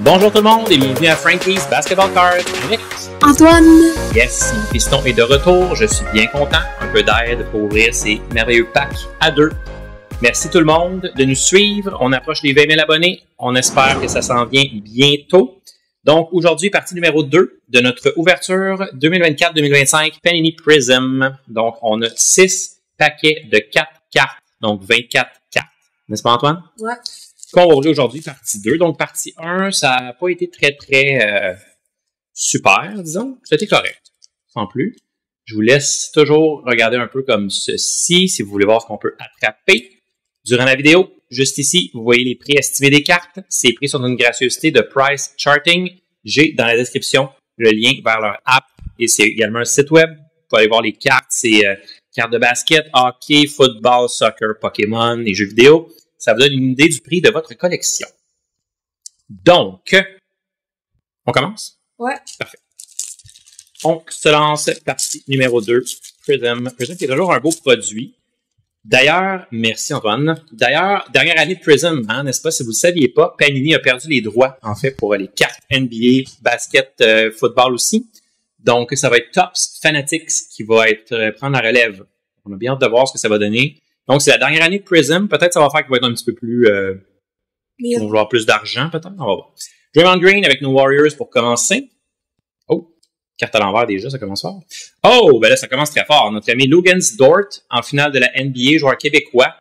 Bonjour tout le monde et bienvenue à Frankie's Basketball Card avec Antoine. Yes, mon piston est de retour, je suis bien content, un peu d'aide pour ouvrir ces merveilleux packs à deux. Merci tout le monde de nous suivre, on approche les 20 000 abonnés, on espère que ça s'en vient bientôt. Donc aujourd'hui, partie numéro 2 de notre ouverture 2024-2025 Panini Prism. Donc on a 6 paquets de 4 cartes, donc 24 cartes. N'est-ce pas Antoine? Ouais. Qu'on va ouvrir aujourd'hui, partie 2. Donc, partie 1, ça n'a pas été très super, disons. C'était correct, sans plus. Je vous laisse toujours regarder un peu comme ceci, si vous voulez voir ce qu'on peut attraper. Durant la vidéo, juste ici, vous voyez les prix estimés des cartes. Ces prix sont d'une gracieuseté de Price Charting. J'ai dans la description le lien vers leur app et c'est également un site web. Vous pouvez aller voir les cartes. C'est cartes de basket, hockey, football, soccer, Pokémon, les jeux vidéo. Ça vous donne une idée du prix de votre collection. Donc, on commence? Ouais. Parfait. On se lance partie numéro 2, Prism. Prism qui est toujours un beau produit. D'ailleurs, merci Antoine. D'ailleurs, dernière année de Prism, hein, n'est-ce pas? Si vous ne le saviez pas, Panini a perdu les droits, en fait, pour les cartes NBA, basket, football aussi. Donc, ça va être Topps Fanatics qui va prendre la relève. On a bien hâte de voir ce que ça va donner. Donc, c'est la dernière année de Prism. Peut-être ça va faire qu'il va être un petit peu plus... on va avoir plus d'argent, peut-être. On va voir. Draymond Green avec nos Warriors pour commencer. Oh, carte à l'envers déjà, ça commence fort. Oh, ben là, ça commence très fort. Notre ami Luguentz Dort, en finale de la NBA, joueur québécois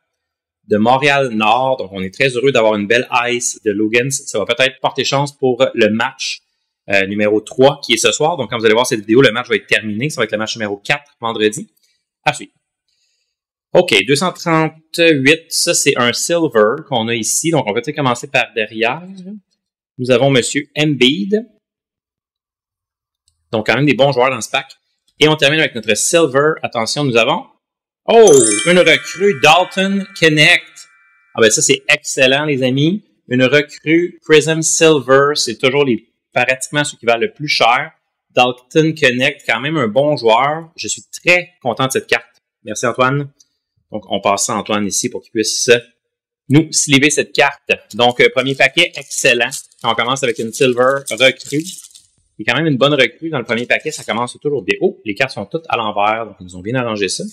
de Montréal-Nord. Donc, on est très heureux d'avoir une belle ice de Luguentz. Ça va peut-être porter chance pour le match numéro 3 qui est ce soir. Donc, quand vous allez voir cette vidéo, le match va être terminé. Ça va être le match numéro 4 vendredi. À suivre. OK, 238, ça c'est un silver qu'on a ici. Donc, on va peut-être commencer par derrière. Nous avons Monsieur Embiid. Donc, quand même des bons joueurs dans ce pack. Et on termine avec notre silver. Attention, nous avons... Oh, une recrue Dalton Connect. Ah ben ça, c'est excellent, les amis. Une recrue Prism Silver. C'est toujours pratiquement ceux qui valent le plus cher. Dalton Connect, quand même un bon joueur. Je suis très content de cette carte. Merci, Antoine. Donc, on passe à Antoine ici pour qu'il puisse nous sliver cette carte. Donc, premier paquet, excellent. On commence avec une silver recrue. Il y a quand même une bonne recrue dans le premier paquet. Ça commence toujours bien. Oh, les cartes sont toutes à l'envers. Donc, ils nous ont bien arrangé ça.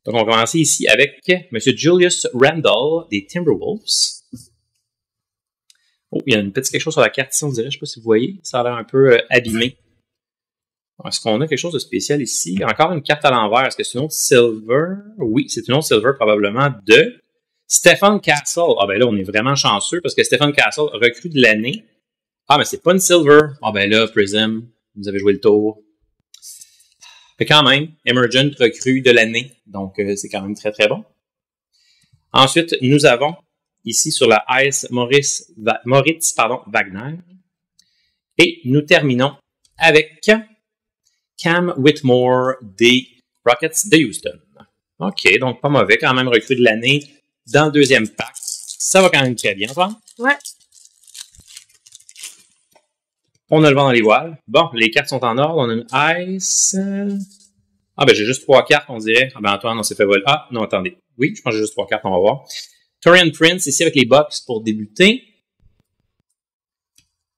Donc, on va commencer ici avec M. Julius Randle des Timberwolves. Oh, il y a une petite quelque chose sur la carte ici, on dirait. Je ne sais pas si vous voyez. Ça a l'air un peu abîmé. Est-ce qu'on a quelque chose de spécial ici? Encore une carte à l'envers. Est-ce que c'est une autre silver? Oui, c'est une autre silver probablement de Stephen Castle. Ah ben là, on est vraiment chanceux parce que Stephen Castle, recrue de l'année. Ah, mais c'est pas une silver. Ah ben là, Prism, vous avez joué le tour. Mais quand même, Emergent recrue de l'année. Donc, c'est quand même très, très bon. Ensuite, nous avons ici sur la Ice Moritz Wagner. Et nous terminons avec Cam Whitmore des Rockets de Houston. OK, donc pas mauvais. Quand même recrue de l'année dans le deuxième pack. Ça va quand même très bien, Antoine? Ouais. On a le vent dans les voiles. Bon, les cartes sont en ordre. On a une Ice. Ah, ben j'ai juste 3 cartes, on dirait. Ah, ben Antoine, on s'est fait voler. Ah, non, attendez. Oui, je pense que j'ai juste 3 cartes, on va voir. Taurean Prince, ici avec les Bucks pour débuter.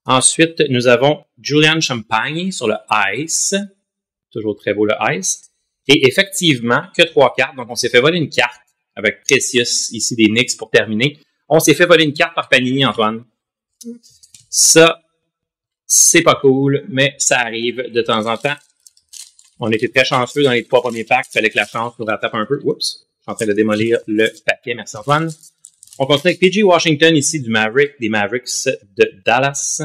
Ensuite, nous avons Julian Champagne sur le Ice. Toujours très beau le Ice. Et effectivement, que 3 cartes. Donc, on s'est fait voler une carte avec Precious, ici des Knicks pour terminer. On s'est fait voler une carte par Panini, Antoine. Ça, c'est pas cool, mais ça arrive de temps en temps. On était très chanceux dans les 3 premiers packs. Il fallait que la chance nous rattrape un peu. Oups, je suis en train de démolir le paquet. Merci, Antoine. On continue avec PG Washington, ici du des Mavericks de Dallas.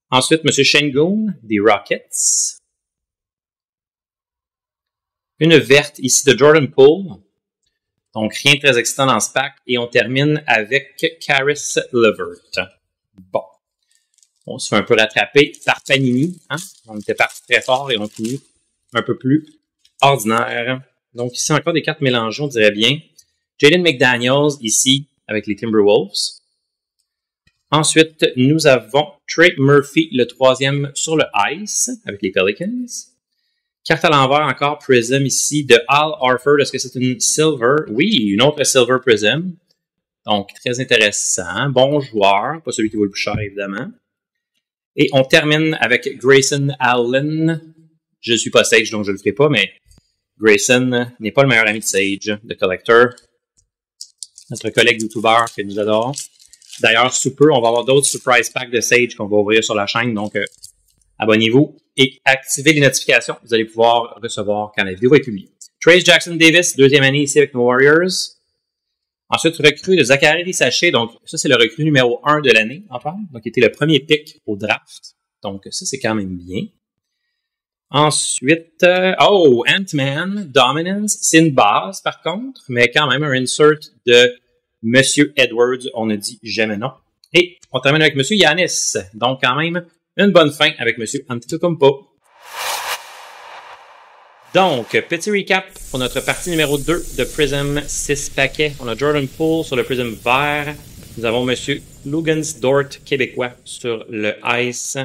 Ensuite, M. Şengün des Rockets. Une verte ici de Jordan Poole. Donc, rien de très excitant dans ce pack. Et on termine avec Caris LeVert. Bon. On se fait un peu rattraper par Panini. Hein? On était parti très fort et on finit un peu plus ordinaire. Donc, ici, encore des cartes mélangées, on dirait bien. Jaden McDaniels, ici, avec les Timberwolves. Ensuite, nous avons Trey Murphy, le 3e sur le Ice, avec les Pelicans. Carte à l'envers encore, Prism ici, de Al Horford. Est-ce que c'est une Silver? Oui, une autre Silver Prism. Donc, très intéressant. Bon joueur. Pas celui qui vaut le plus cher, évidemment. Et on termine avec Grayson Allen. Je ne suis pas Sage, donc je ne le ferai pas, mais Grayson n'est pas le meilleur ami de Sage, de Collector. Notre collègue YouTuber que nous adorons. D'ailleurs, sous peu, on va avoir d'autres surprise packs de Sage qu'on va ouvrir sur la chaîne, donc abonnez-vous et activez les notifications. Vous allez pouvoir recevoir quand la vidéo est publiée. Trayce Jackson-Davis, deuxième année ici avec nos Warriors. Ensuite, recrue de Zachary Risacher. Donc, ça, c'est le recrue numéro 1 de l'année, Antoine. Donc, il était le premier pick au draft. Donc, ça, c'est quand même bien. Ensuite, Ant-Man, Dominance. C'est une base, par contre, mais quand même un insert de Monsieur Edwards. On ne dit jamais non. Et on termine avec Monsieur Giannis. Donc, quand même, une bonne fin avec Monsieur Antetokounmpo. Donc, petit recap pour notre partie numéro 2 de Prism 6 paquets. On a Jordan Poole sur le Prism vert. Nous avons Monsieur Lugansdort, québécois, sur le Ice.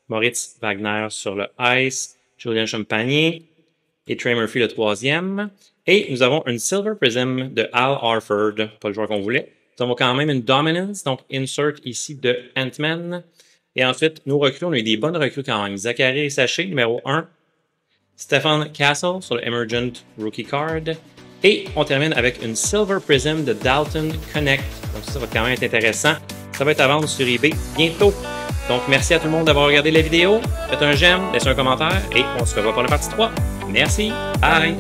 Moritz Wagner sur le Ice. Julien Champagny et Trey Murphy le troisième. Et nous avons une Silver Prism de Al Horford, pas le joueur qu'on voulait. Nous avons quand même une Dominance, donc insert ici de Ant-Man. Et ensuite, nos recrues, on a eu des bonnes recrues quand même. Zachary Risacher, numéro 1. Stephen Castle sur le Emergent Rookie Card. Et on termine avec une Silver Prism de Dalton Connect. Donc ça va quand même être intéressant. Ça va être à vendre sur eBay bientôt. Donc merci à tout le monde d'avoir regardé la vidéo. Faites un j'aime, laissez un commentaire et on se revoit pour la partie 3. Merci. Bye!